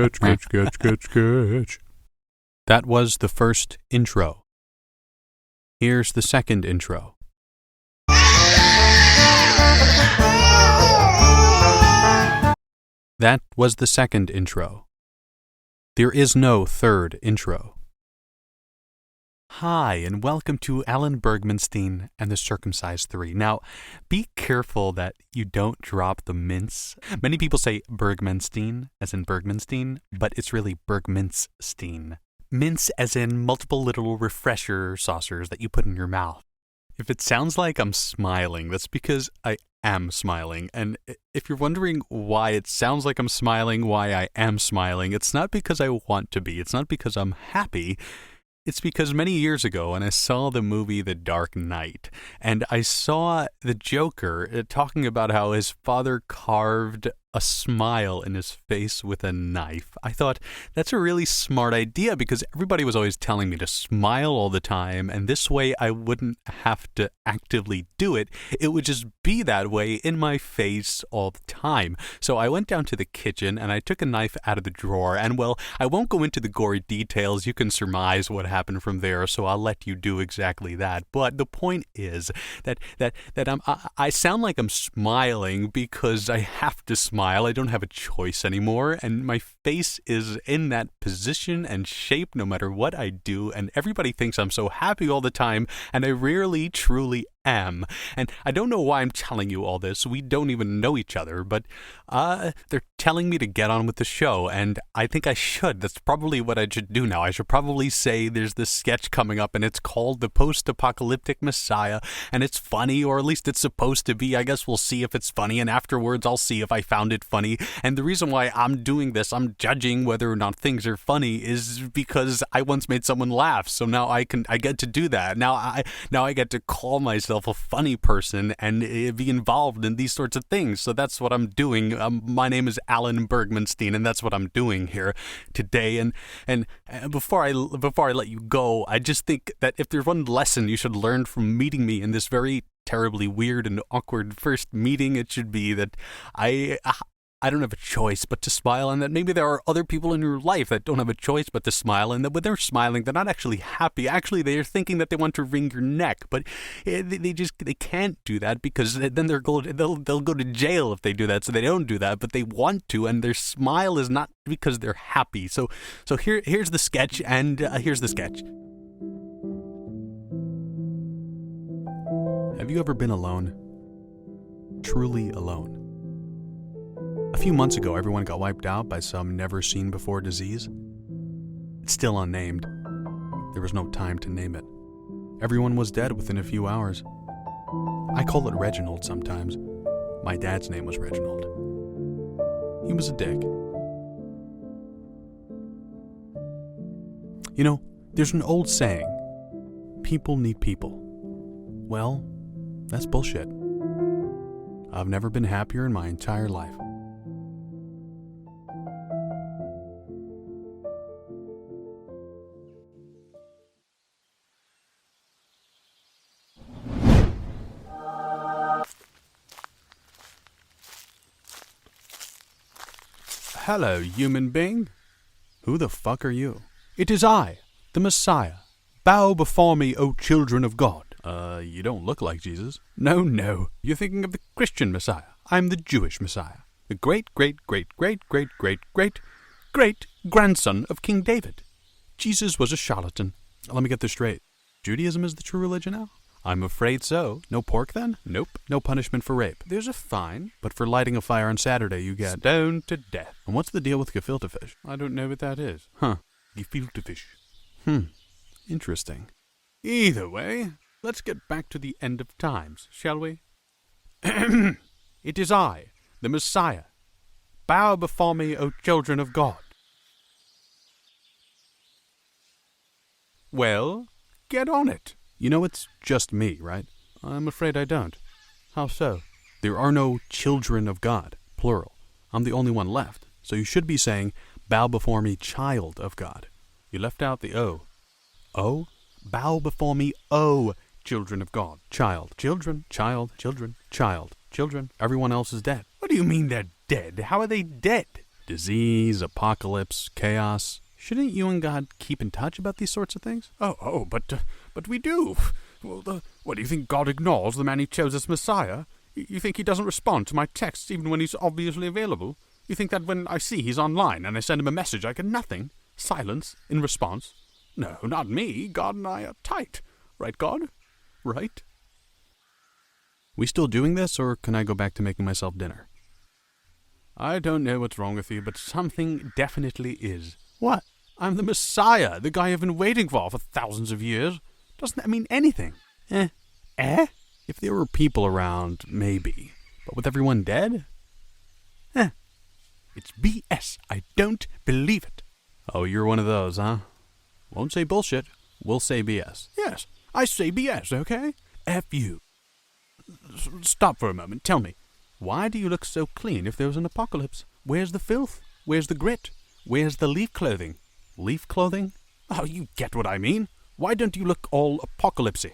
sketch. That was the first intro. Here's the second intro. That was the second intro. There is no third intro. Hi, and welcome to Alan Bergmintzstein and the Circumcised 3. Now, be careful that you don't drop the mince. Many people say Bergmintzstein, as in Bergmintzstein, but it's really Bergmintzstein. Mince as in multiple little refresher saucers that you put in your mouth. If it sounds like I'm smiling, that's because I am smiling. And if you're wondering why it sounds like I'm smiling, why I am smiling, it's not because I want to be. It's not because I'm happy. It's because many years ago, when I saw the movie The Dark Knight, and I saw the Joker talking about how his father carved a smile in his face with a knife, I thought, that's a really smart idea because everybody was always telling me to smile all the time, and this way I wouldn't have to actively do it. It would just be that way in my face all the time. So I went down to the kitchen and I took a knife out of the drawer, and well, I won't go into the gory details. You can surmise what happened from there, so I'll let you do exactly that. But the point is that I sound like I'm smiling because I have to smile. I don't have a choice anymore, and my face is in that position and shape no matter what I do, and everybody thinks I'm so happy all the time, and I rarely truly am. And I don't know why I'm telling you all this. We don't even know each other, but they're telling me to get on with the show, and I think I should. That's probably what I should do now. I should probably say there's this sketch coming up, and it's called The Post-Apocalyptic Messiah, and it's funny, or at least it's supposed to be. I guess we'll see if it's funny, and afterwards I'll see if I found it funny. And the reason why I'm doing this, I'm judging whether or not things are funny, is because I once made someone laugh, so now I get to do that. Now I get to call myself a funny person and be involved in these sorts of things. So that's what I'm doing. My name is Alan Bergmintzstein, and that's what I'm doing here today. And before I let you go, I just think that if there's one lesson you should learn from meeting me in this very terribly weird and awkward first meeting, it should be that I don't have a choice but to smile, and that maybe there are other people in your life that don't have a choice but to smile, and that when they're smiling, they're not actually happy. Actually, they're thinking that they want to wring your neck, but they can't do that because then they'll go to jail if they do that. So they don't do that, but they want to, and their smile is not because they're happy. So here's the sketch, and here's the sketch. Have you ever been alone? Truly alone? A few months ago, everyone got wiped out by some never-seen-before disease. It's still unnamed. There was no time to name it. Everyone was dead within a few hours. I call it Reginald sometimes. My dad's name was Reginald. He was a dick. You know, there's an old saying, people need people. Well, that's bullshit. I've never been happier in my entire life. Hello, human being. Who the fuck are you? It is I, the Messiah. Bow before me, O children of God. You don't look like Jesus. No. You're thinking of the Christian Messiah. I'm the Jewish Messiah. The great-great-great-great-great-great-great-grandson of King David. Jesus was a charlatan. Let me get this straight. Judaism is the true religion now? I'm afraid so. No pork then? Nope. No punishment for rape. There's a fine, but for lighting a fire on Saturday you get stoned to death. And what's the deal with gefilte fish? I don't know what that is. Gefilte fish. Interesting. Either way, let's get back to the end of times, shall we? It is I, the Messiah. Bow before me, O children of God. Well, get on it. You know it's just me, right? I'm afraid I don't. How so? There are no children of God, plural. I'm the only one left, so you should be saying, bow before me, child of God. You left out the O. O? Bow before me, O, children of God. Child. Children. Child. Children. Child. Children. Everyone else is dead. What do you mean they're dead? How are they dead? Disease, apocalypse, chaos. Shouldn't you and God keep in touch about these sorts of things? But we do. Well, what, do you think God ignores the man he chose as Messiah? You think he doesn't respond to my texts even when he's obviously available? You think that when I see he's online and I send him a message, I get nothing? Silence in response? No, not me. God and I are tight. Right, God? Right? We still doing this, or can I go back to making myself dinner? I don't know what's wrong with you, but something definitely is. What? I'm the Messiah, the guy you've been waiting for thousands of years. Doesn't that mean anything? Eh? If there were people around, maybe. But with everyone dead? It's BS. I don't believe it. Oh, you're one of those, huh? Won't say bullshit. We'll say BS. Yes, I say BS, okay? F you. Stop for a moment. Tell me, why do you look so clean if there was an apocalypse? Where's the filth? Where's the grit? Where's the leaf clothing? Leaf clothing? Oh, you get what I mean. Why don't you look all apocalypsy?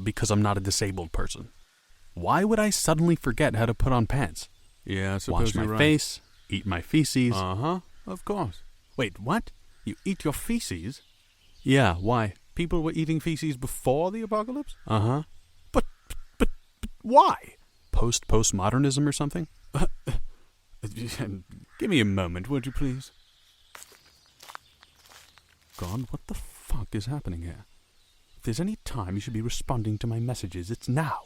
Because I'm not a disabled person. Why would I suddenly forget how to put on pants? Yeah, I suppose Wash my you're right. face, eat my feces. Uh-huh, of course. Wait, what? You eat your feces? Yeah, why? People were eating feces before the apocalypse? Uh-huh. But why? Postmodernism or something? Give me a moment, would you please? God, what the fuck is happening here? If there's any time you should be responding to my messages, it's now.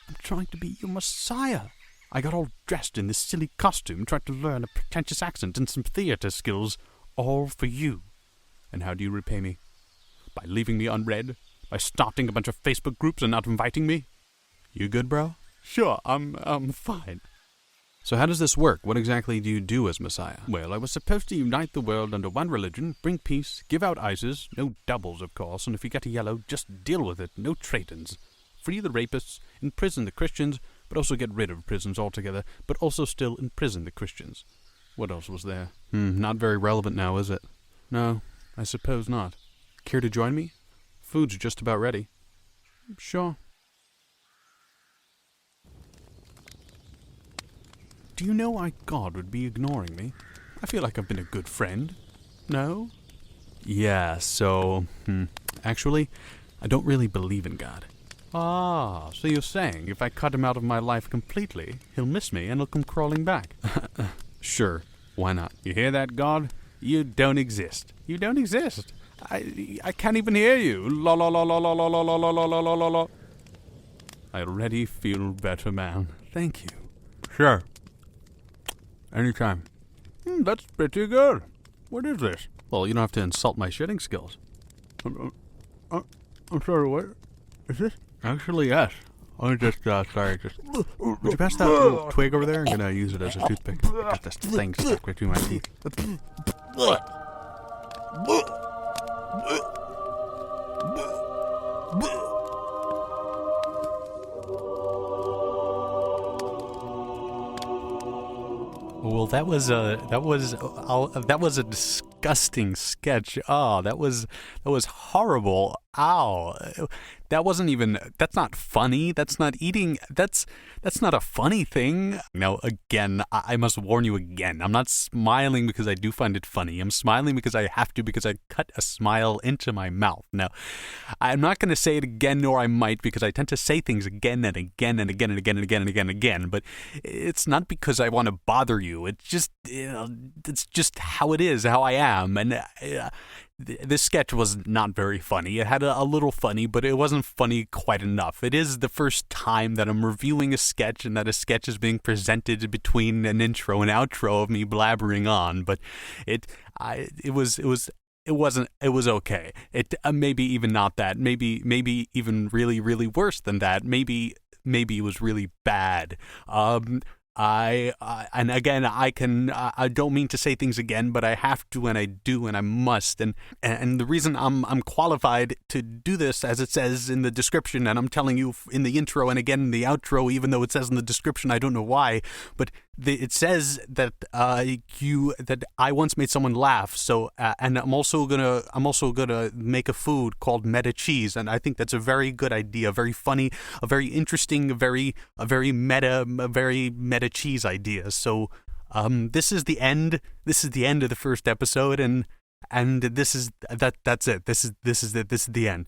I'm trying to be your Messiah. I got all dressed in this silly costume, tried to learn a pretentious accent and some theater skills, all for you. And how do you repay me? By leaving me unread? By starting a bunch of Facebook groups and not inviting me? You good, bro? Sure, I'm fine. So how does this work? What exactly do you do as Messiah? Well, I was supposed to unite the world under one religion, bring peace, give out ISIS, no doubles, of course, and if you get a yellow, just deal with it, no traitors. Free the rapists, imprison the Christians, but also get rid of prisons altogether, but also still imprison the Christians. What else was there? Not very relevant now, is it? No, I suppose not. Care to join me? Food's just about ready. Sure. Do you know why God would be ignoring me? I feel like I've been a good friend. No? Yeah, so, actually, I don't really believe in God. Ah, so you're saying if I cut him out of my life completely, he'll miss me and he'll come crawling back. Sure, why not? You hear that, God? You don't exist. You don't exist. I can't even hear you. La la la la la la la la la la la la la. I already feel better, man. Thank you. Sure. Anytime. That's pretty good. What is this? Well, you don't have to insult my shitting skills. I'm sorry, what? Is this? Actually, yes. Would you pass that little twig over there? I'm gonna use it as a toothpick. I got this thing stuck between my teeth. Well, that was a disgusting sketch. Oh, that was horrible. Ow. That's not funny. That's not eating. That's not a funny thing. Now, again, I must warn you again. I'm not smiling because I do find it funny. I'm smiling because I have to, because I cut a smile into my mouth. Now, I'm not going to say it again, nor I might, because I tend to say things again and again and again and again and again and again and again. But it's not because I want to bother you. It's just, it's just how it is, how I am. And this sketch was not very funny. It had a little funny, but it wasn't funny quite enough. It is the first time that I'm reviewing a sketch and that a sketch is being presented between an intro and outro of me blabbering on, but it was okay. It maybe even not that. Maybe even really, really worse than that. Maybe it was really bad. And again, I don't mean to say things again, but I have to, and I do, and I must, and the reason I'm qualified to do this, as it says in the description, and I'm telling you in the intro and again in the outro, even though it says in the description, I don't know why, but it says that that I once made someone laugh. So and I'm also gonna make a food called meta cheese, and I think that's a very good idea, very funny, a very interesting, a very meta cheese idea. So This is the end. This is the end of the first episode, and that's it. This is it. This is the end.